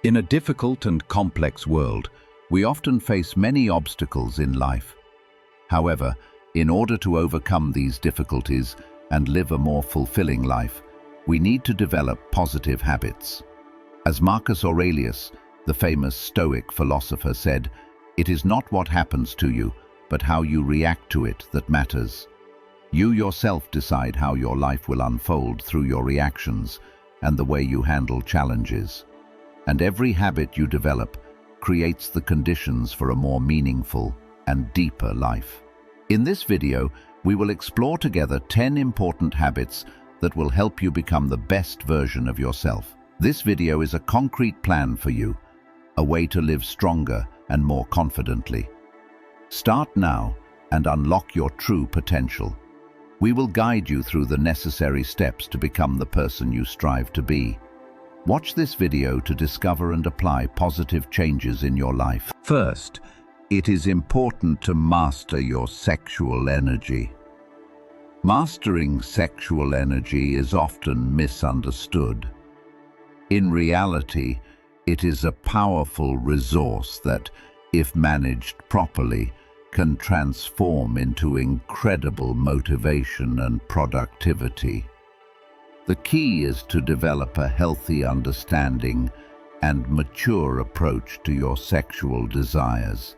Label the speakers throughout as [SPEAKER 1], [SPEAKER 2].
[SPEAKER 1] In a difficult and complex world, we often face many obstacles in life. However, in order to overcome these difficulties and live a more fulfilling life, we need to develop positive habits. As Marcus Aurelius, the famous Stoic philosopher, said, "It is not what happens to you, but how you react to it that matters." You yourself decide how your life will unfold through your reactions and the way you handle challenges. And every habit you develop creates the conditions for a more meaningful and deeper life. In this video, we will explore together 10 important habits that will help you become the best version of yourself. This video is a concrete plan for you, a way to live stronger and more confidently. Start now and unlock your true potential. We will guide you through the necessary steps to become the person you strive to be. Watch this video to discover and apply positive changes in your life. First, it is important to master your sexual energy. Mastering sexual energy is often misunderstood. In reality, it is a powerful resource that, if managed properly, can transform into incredible motivation and productivity. The key is to develop a healthy understanding and mature approach to your sexual desires.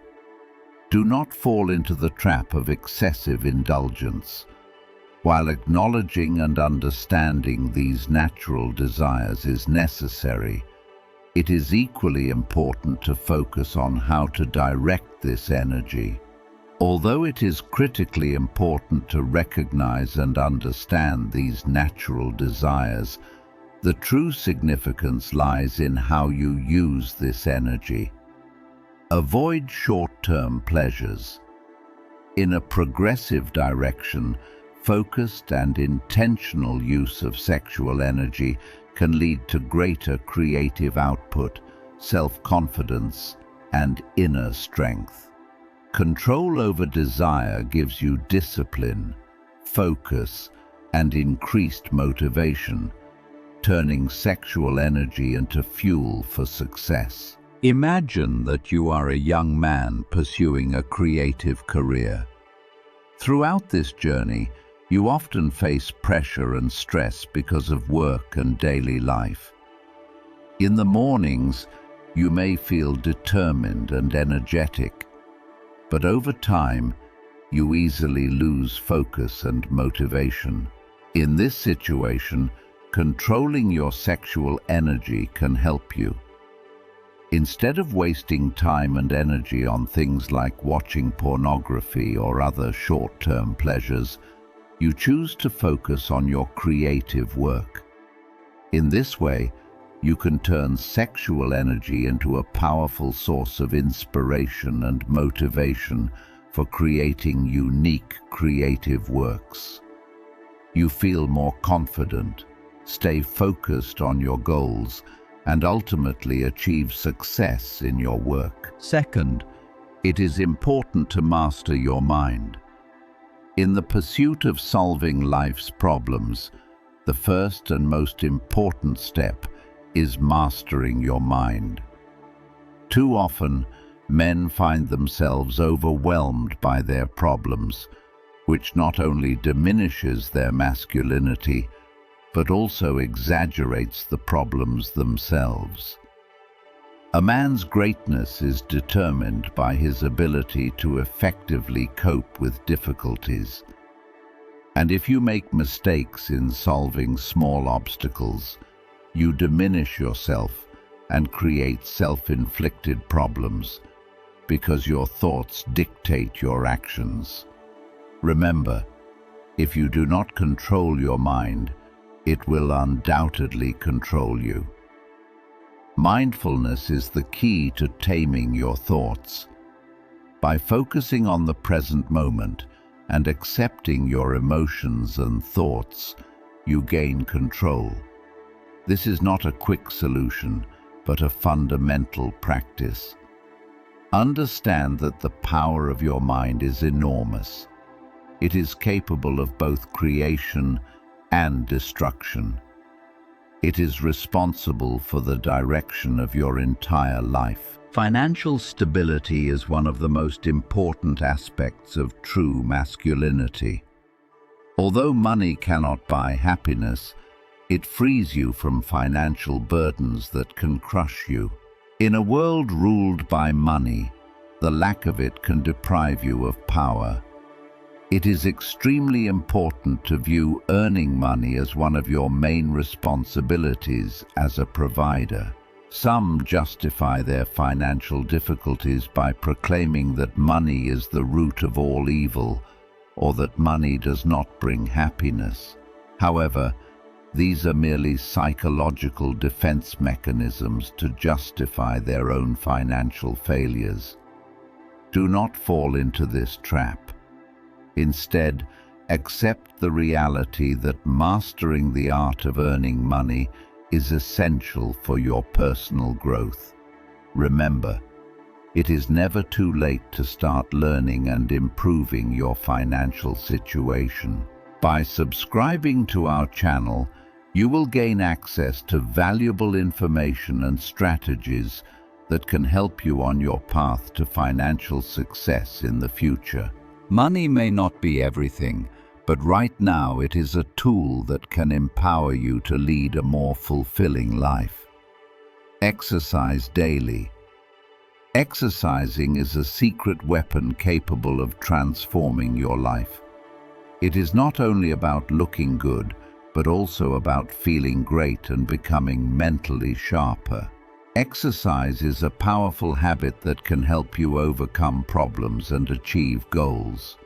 [SPEAKER 1] Do not fall into the trap of excessive indulgence. While acknowledging and understanding these natural desires is necessary, it is equally important to focus on how to direct this energy. Although it is critically important to recognize and understand these natural desires, the true significance lies in how you use this energy. Avoid short-term pleasures. In a progressive direction, focused and intentional use of sexual energy can lead to greater creative output, self-confidence, and inner strength. Control over desire gives you discipline, focus, and increased motivation, turning sexual energy into fuel for success. Imagine that you are a young man pursuing a creative career. Throughout this journey, you often face pressure and stress because of work and daily life. In the mornings, you may feel determined and energetic, but over time, you easily lose focus and motivation. In this situation, controlling your sexual energy can help you. Instead of wasting time and energy on things like watching pornography or other short-term pleasures, you choose to focus on your creative work. In this way, you can turn sexual energy into a powerful source of inspiration and motivation for creating unique creative works. You feel more confident, stay focused on your goals, and ultimately achieve success in your work. Second, it is important to master your mind. In the pursuit of solving life's problems, the first and most important step is mastering your mind. Too often, men find themselves overwhelmed by their problems, which not only diminishes their masculinity, but also exaggerates the problems themselves. A man's greatness is determined by his ability to effectively cope with difficulties. And if you make mistakes in solving small obstacles, you diminish yourself and create self-inflicted problems because your thoughts dictate your actions. Remember, if you do not control your mind, it will undoubtedly control you. Mindfulness is the key to taming your thoughts. By focusing on the present moment and accepting your emotions and thoughts, you gain control. This is not a quick solution, but a fundamental practice. Understand that the power of your mind is enormous. It is capable of both creation and destruction. It is responsible for the direction of your entire life. Financial stability is one of the most important aspects of true masculinity. Although money cannot buy happiness, it frees you from financial burdens that can crush you. In a world ruled by money, the lack of it can deprive you of power. It is extremely important to view earning money as one of your main responsibilities as a provider. Some justify their financial difficulties by proclaiming that money is the root of all evil, or that money does not bring happiness. However, these are merely psychological defense mechanisms to justify their own financial failures. Do not fall into this trap. Instead, accept the reality that mastering the art of earning money is essential for your personal growth. Remember, it is never too late to start learning and improving your financial situation. By subscribing to our channel, you will gain access to valuable information and strategies that can help you on your path to financial success in the future. Money may not be everything, but right now it is a tool that can empower you to lead a more fulfilling life. Exercise daily. Exercising is a secret weapon capable of transforming your life. It is not only about looking good, but also about feeling great and becoming mentally sharper. Exercise is a powerful habit that can help you overcome problems and achieve goals.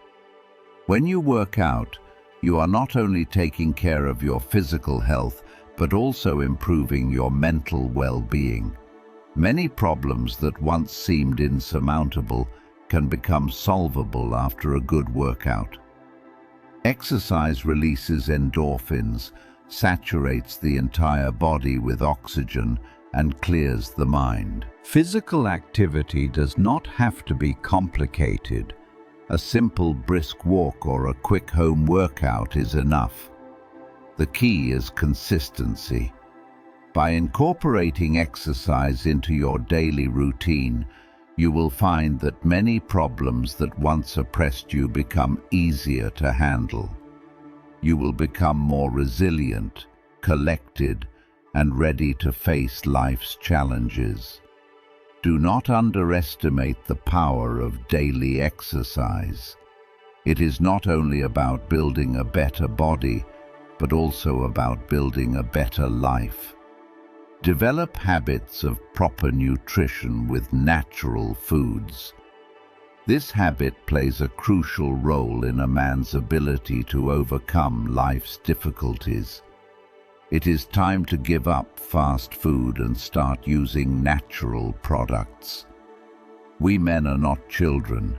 [SPEAKER 1] When you work out, you are not only taking care of your physical health, but also improving your mental well-being. Many problems that once seemed insurmountable can become solvable after a good workout. Exercise releases endorphins, saturates the entire body with oxygen, and clears the mind. Physical activity does not have to be complicated. A simple brisk walk or a quick home workout is enough. The key is consistency. By incorporating exercise into your daily routine, you will find that many problems that once oppressed you become easier to handle. You will become more resilient, collected, and ready to face life's challenges. Do not underestimate the power of daily exercise. It is not only about building a better body, but also about building a better life. Develop habits of proper nutrition with natural foods. This habit plays a crucial role in a man's ability to overcome life's difficulties. It is time to give up fast food and start using natural products. We men are not children,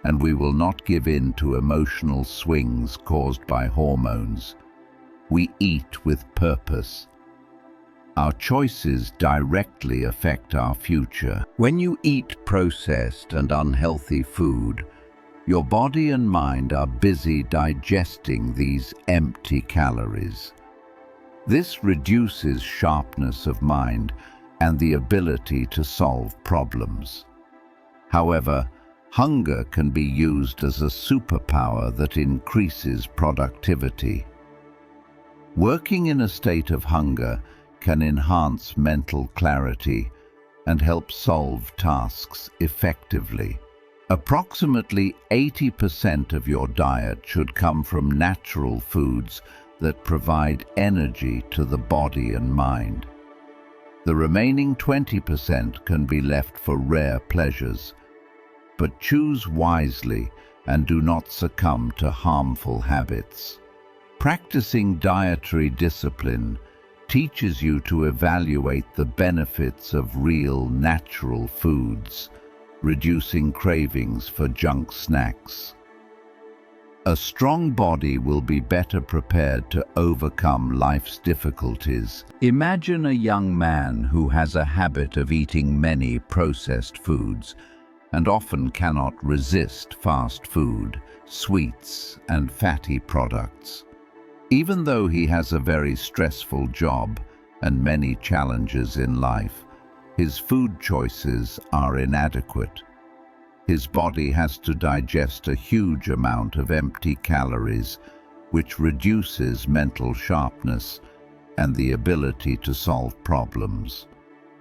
[SPEAKER 1] and we will not give in to emotional swings caused by hormones. We eat with purpose. Our choices directly affect our future. When you eat processed and unhealthy food, your body and mind are busy digesting these empty calories. This reduces sharpness of mind and the ability to solve problems. However, hunger can be used as a superpower that increases productivity. Working in a state of hunger can enhance mental clarity and help solve tasks effectively. Approximately 80% of your diet should come from natural foods that provide energy to the body and mind. The remaining 20% can be left for rare pleasures, but choose wisely and do not succumb to harmful habits. Practicing dietary discipline teaches you to evaluate the benefits of real, natural foods, reducing cravings for junk snacks. A strong body will be better prepared to overcome life's difficulties. Imagine a young man who has a habit of eating many processed foods and often cannot resist fast food, sweets, and fatty products. Even though he has a very stressful job, and many challenges in life, his food choices are inadequate. His body has to digest a huge amount of empty calories, which reduces mental sharpness and the ability to solve problems.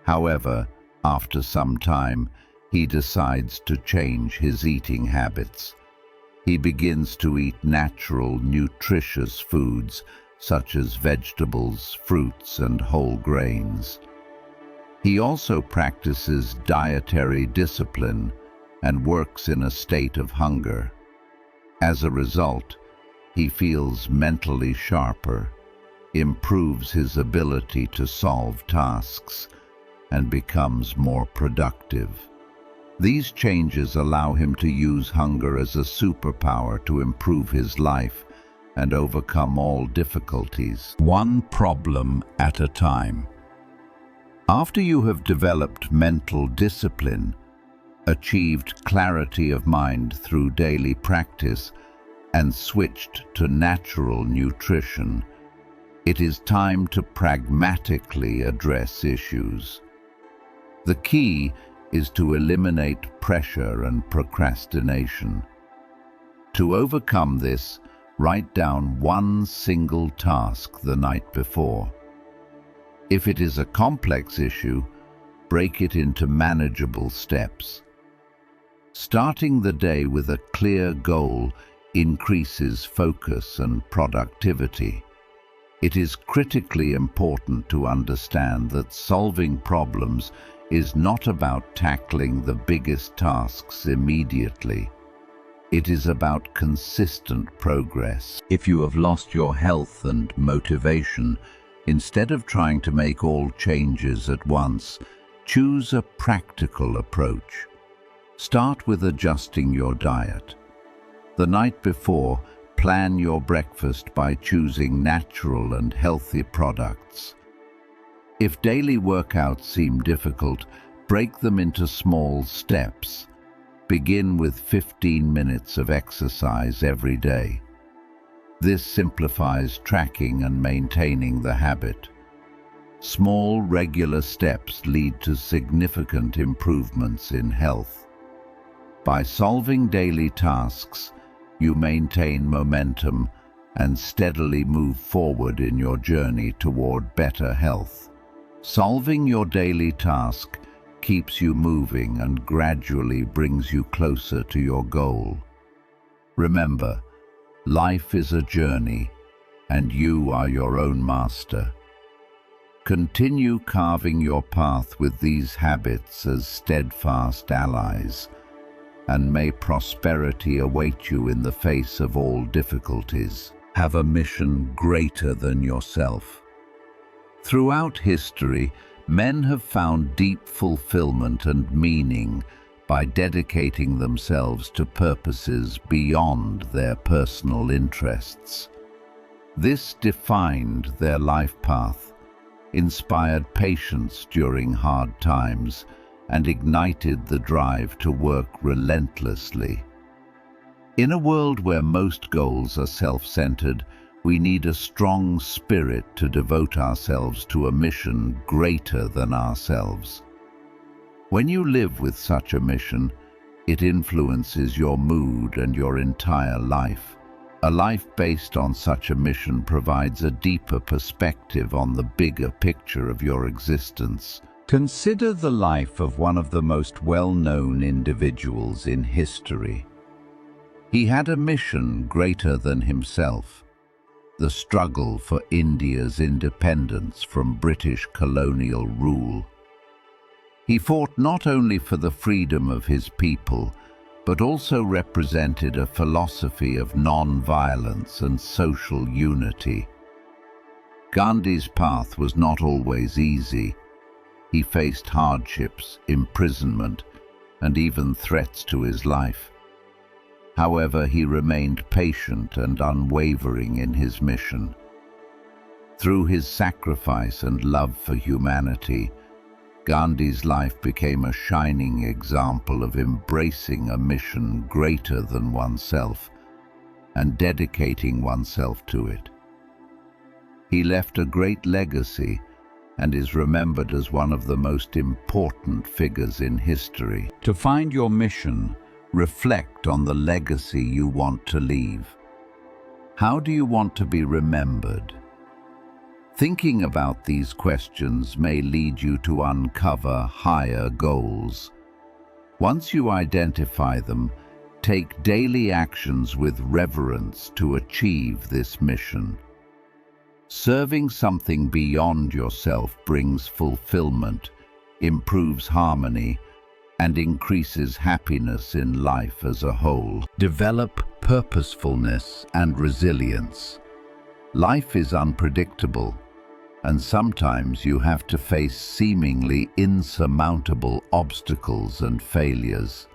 [SPEAKER 1] However, after some time, he decides to change his eating habits. He begins to eat natural, nutritious foods such as vegetables, fruits, and whole grains. He also practices dietary discipline and works in a state of hunger. As a result, he feels mentally sharper, improves his ability to solve tasks, and becomes more productive. These changes allow him to use hunger as a superpower to improve his life and overcome all difficulties, one problem at a time. After you have developed mental discipline, achieved clarity of mind through daily practice, and switched to natural nutrition, it is time to pragmatically address issues. The key is to eliminate pressure and procrastination. To overcome this, write down one single task the night before. If it is a complex issue, break it into manageable steps. Starting the day with a clear goal increases focus and productivity. It is critically important to understand that solving problems is not about tackling the biggest tasks immediately. It is about consistent progress. If you have lost your health and motivation, instead of trying to make all changes at once, choose a practical approach. Start with adjusting your diet. The night before, plan your breakfast by choosing natural and healthy products. If daily workouts seem difficult, break them into small steps. Begin with 15 minutes of exercise every day. This simplifies tracking and maintaining the habit. Small, regular steps lead to significant improvements in health. By solving daily tasks, you maintain momentum and steadily move forward in your journey toward better health. Solving your daily task keeps you moving and gradually brings you closer to your goal. Remember, life is a journey, and you are your own master. Continue carving your path with these habits as steadfast allies, and may prosperity await you in the face of all difficulties. Have a mission greater than yourself. Throughout history, men have found deep fulfillment and meaning by dedicating themselves to purposes beyond their personal interests. This defined their life path, inspired patience during hard times, and ignited the drive to work relentlessly. In a world where most goals are self-centered, we need a strong spirit to devote ourselves to a mission greater than ourselves. When you live with such a mission, it influences your mood and your entire life. A life based on such a mission provides a deeper perspective on the bigger picture of your existence. Consider the life of one of the most well-known individuals in history. He had a mission greater than himself: the struggle for India's independence from British colonial rule. He fought not only for the freedom of his people, but also represented a philosophy of non-violence and social unity. Gandhi's path was not always easy. He faced hardships, imprisonment, and even threats to his life. However, he remained patient and unwavering in his mission. Through his sacrifice and love for humanity, Gandhi's life became a shining example of embracing a mission greater than oneself and dedicating oneself to it. He left a great legacy and is remembered as one of the most important figures in history. To find your mission, reflect on the legacy you want to leave. How do you want to be remembered? Thinking about these questions may lead you to uncover higher goals. Once you identify them, take daily actions with reverence to achieve this mission. Serving something beyond yourself brings fulfillment, improves harmony, and increases happiness in life as a whole. Develop purposefulness and resilience. Life is unpredictable, and sometimes you have to face seemingly insurmountable obstacles and failures.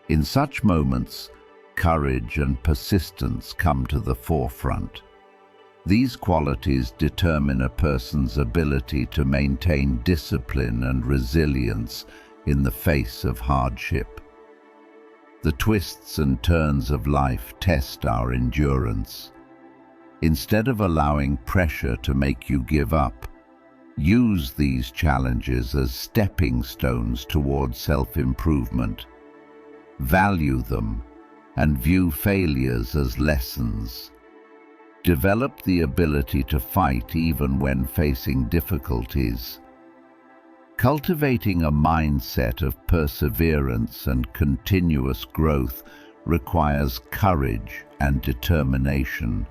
[SPEAKER 1] In such moments, courage and persistence come to the forefront. These qualities determine a person's ability to maintain discipline and resilience in the face of hardship. The twists and turns of life test our endurance. Instead of allowing pressure to make you give up, use these challenges as stepping stones towards self-improvement. Value them and view failures as lessons. Develop the ability to fight even when facing difficulties. Cultivating a mindset of perseverance and continuous growth requires courage and determination.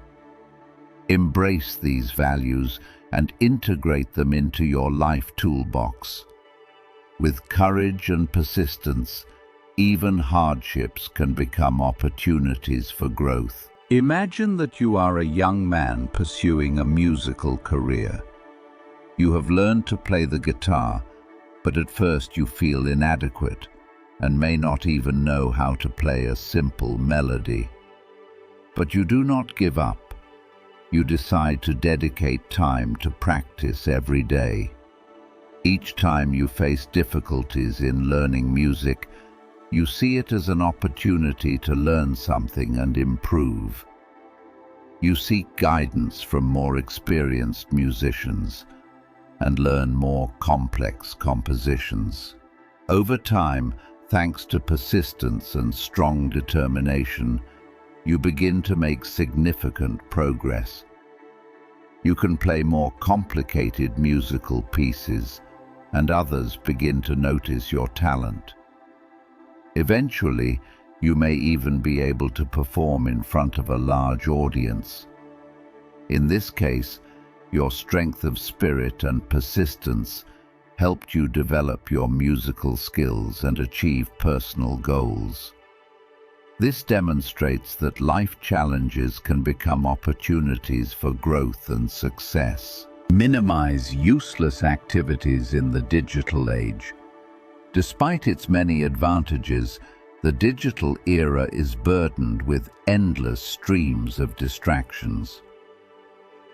[SPEAKER 1] Embrace these values and integrate them into your life toolbox. With courage and persistence, even hardships can become opportunities for growth. Imagine that you are a young man pursuing a musical career. You have learned to play the guitar, but at first you feel inadequate and may not even know how to play a simple melody. But you do not give up. You decide to dedicate time to practice every day. Each time you face difficulties in learning music, you see it as an opportunity to learn something and improve. You seek guidance from more experienced musicians and learn more complex compositions. Over time, thanks to persistence and strong determination, you begin to make significant progress. You can play more complicated musical pieces, and others begin to notice your talent. Eventually, you may even be able to perform in front of a large audience. In this case, your strength of spirit and persistence helped you develop your musical skills and achieve personal goals. This demonstrates that life challenges can become opportunities for growth and success. Minimize useless activities in the digital age. Despite its many advantages, the digital era is burdened with endless streams of distractions.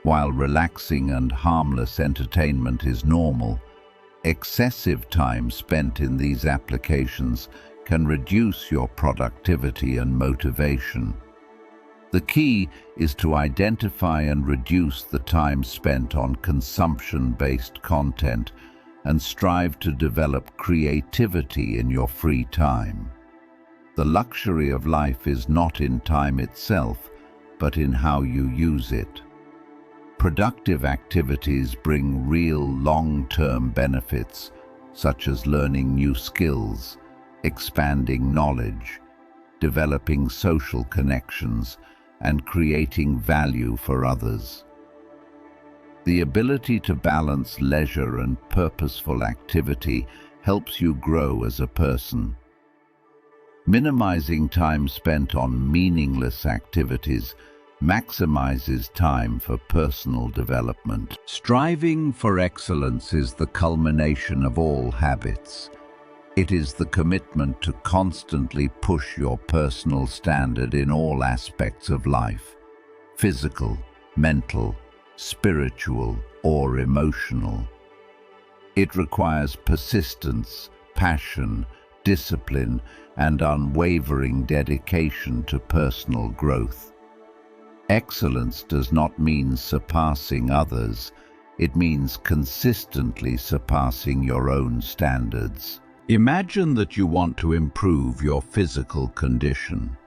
[SPEAKER 1] While relaxing and harmless entertainment is normal, excessive time spent in these applications can reduce your productivity and motivation. The key is to identify and reduce the time spent on consumption-based content and strive to develop creativity in your free time. The luxury of life is not in time itself, but in how you use it. Productive activities bring real long-term benefits, such as learning new skills, expanding knowledge, developing social connections, and creating value for others. The ability to balance leisure and purposeful activity helps you grow as a person. Minimizing time spent on meaningless activities maximizes time for personal development. Striving for excellence is the culmination of all habits. It is the commitment to constantly push your personal standard in all aspects of life, physical, mental, spiritual, or emotional. It requires persistence, passion, discipline, and unwavering dedication to personal growth. Excellence does not mean surpassing others. It means consistently surpassing your own standards. Imagine that you want to improve your physical condition.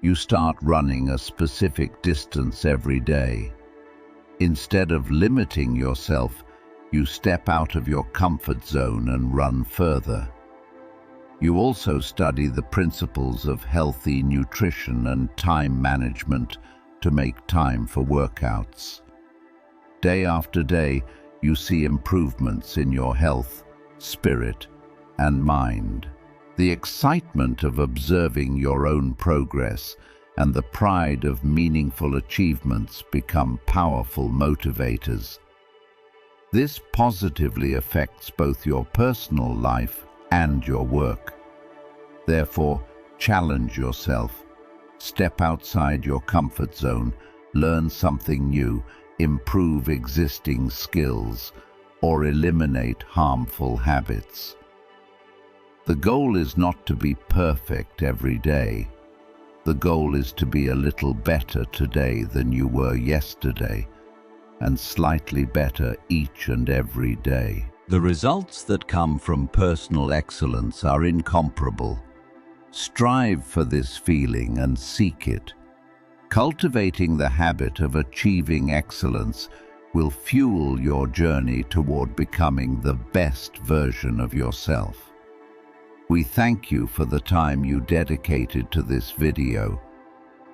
[SPEAKER 1] You start running a specific distance every day. Instead of limiting yourself, you step out of your comfort zone and run further. You also study the principles of healthy nutrition and time management to make time for workouts. Day after day, you see improvements in your health, spirit, and mind. The excitement of observing your own progress and the pride of meaningful achievements become powerful motivators. This positively affects both your personal life and your work. Therefore, challenge yourself. Step outside your comfort zone, learn something new, improve existing skills, or eliminate harmful habits. The goal is not to be perfect every day. The goal is to be a little better today than you were yesterday, and slightly better each and every day. The results that come from personal excellence are incomparable. Strive for this feeling and seek it. Cultivating the habit of achieving excellence will fuel your journey toward becoming the best version of yourself. We thank you for the time you dedicated to this video.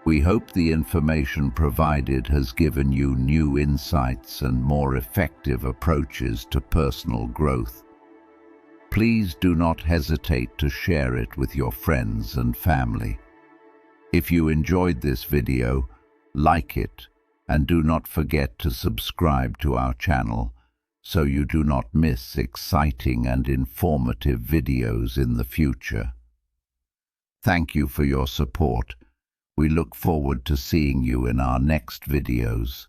[SPEAKER 1] We hope the information provided has given you new insights and more effective approaches to personal growth. Please do not hesitate to share it with your friends and family. If you enjoyed this video, like it, and do not forget to subscribe to our channel so you do not miss exciting and informative videos in the future. Thank you for your support. We look forward to seeing you in our next videos.